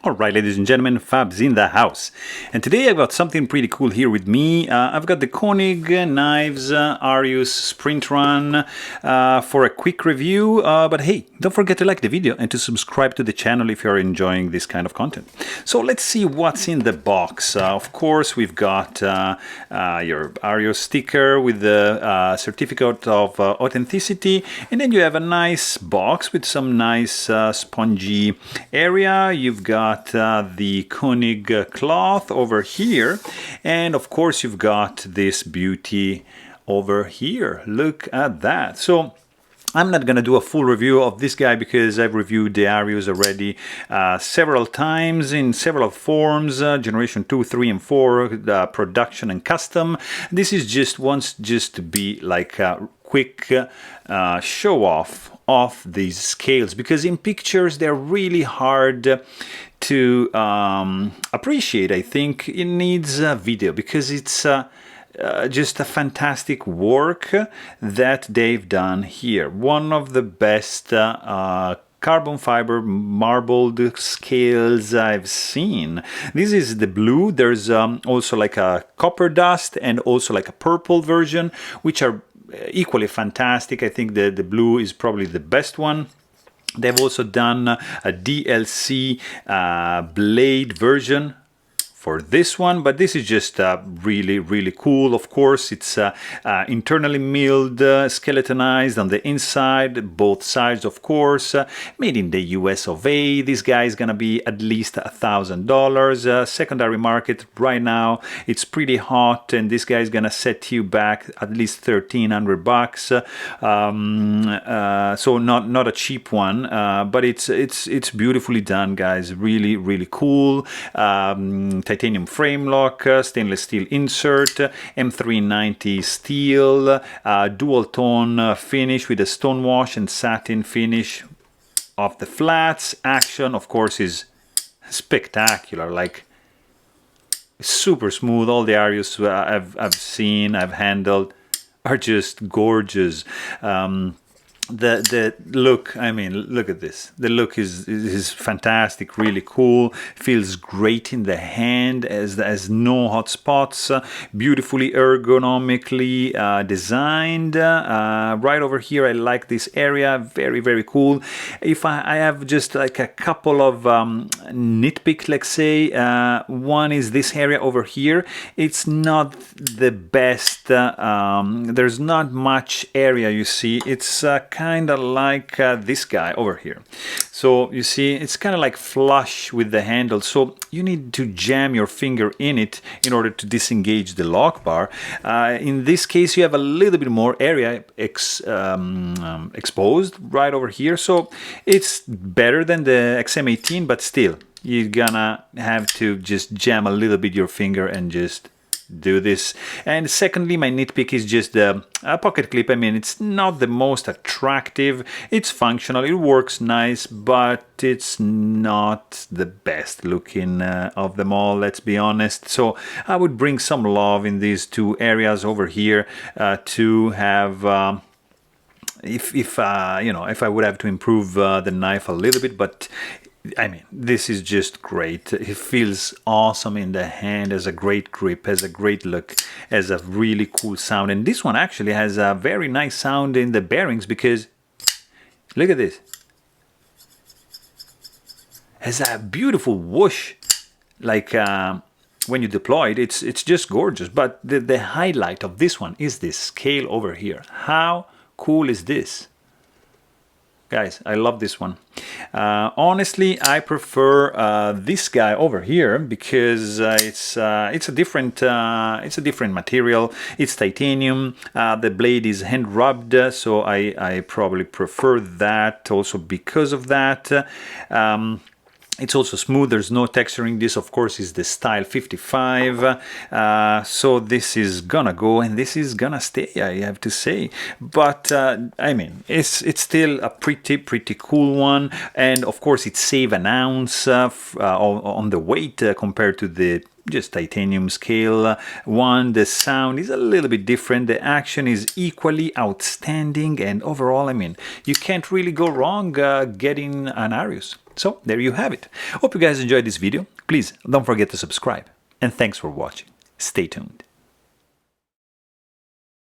Alright, ladies and gentlemen, Fab's in the house. And today I've got something pretty cool here with me. I've got the Koenig knives Arius Sprint Run for a quick review. But hey, don't forget to like the video and to subscribe to the channel if you're enjoying this kind of content. So let's see what's in the box. Of course, we've got your Arius sticker with the certificate of authenticity. And then you have a nice box with some nice spongy area. You've got the Koenig cloth over here, and of course you've got this beauty over here. Look at that. So I'm not going to do a full review of this guy because I've reviewed the Arius already several times in several forms, generation 2, 3, and 4, production and custom. This is just to be like a quick show off of these scales, because in pictures they're really hard to appreciate. I think it needs a video because it's just a fantastic work that they've done here. One of the best carbon fiber marbled scales I've seen. This is the blue. There's also like a copper dust and also like a purple version, which are equally fantastic. I think the blue is probably the best one. They've also done a DLC blade version for this one, but this is just really cool. Of course, it's internally milled, skeletonized on the inside, both sides, of course, made in the US of A. This guy is gonna be at least $1,000. Secondary market right now, it's pretty hot, and this guy is gonna set you back at least $1,300. So not a cheap one, but it's beautifully done, guys. Really cool. Titanium frame lock, stainless steel insert, M390 steel, dual tone finish with a stone wash and satin finish of the flats. Action, of course, is spectacular, like super smooth. All the Arius I've seen, I've handled, are just gorgeous. The look, I mean, look at this. The look is fantastic, really cool. Feels great in the hand, as no hot spots. Beautifully ergonomically designed. Right over here, I like this area. Very cool. If I have just like a couple of nitpick, let's say, one is this area over here. It's not the best. There's not much area, you see. It's kind of like this guy over here. So you see, it's kind of like flush with the handle, so you need to jam your finger in it in order to disengage the lock bar. In this case, you have a little bit more area exposed right over here, so it's better than the XM18, but still, you're gonna have to just jam a little bit your finger and just do this. And secondly, my nitpick is just the pocket clip. I mean, it's not the most attractive. It's functional, it works nice, but it's not the best looking of them all, let's be honest. So I would bring some love in these two areas over here to have if I would have to improve the knife a little bit, but I mean, this is just great. It feels awesome in the hand, has a great grip, has a great look, has a really cool sound. And this one actually has a very nice sound in the bearings, because look at this. Has a beautiful whoosh, like when you deploy it, it's just gorgeous. But the highlight of this one is this scale over here. How cool is this? Guys, I love this one. Honestly, I prefer this guy over here because it's a different material. It's titanium. The blade is hand rubbed, so I probably prefer that also because of that. It's also smooth, there's no texturing. This, of course, is the Style 55. So this is gonna go and this is gonna stay, I have to say. But I mean, it's still a pretty cool one. And of course, it saves an ounce on the weight compared to the just titanium scale one. The sound is a little bit different. The action is equally outstanding, and overall, I mean, you can't really go wrong getting an Arius. So there you have it. Hope you guys enjoyed this video. Please don't forget to subscribe, and thanks for watching. Stay tuned.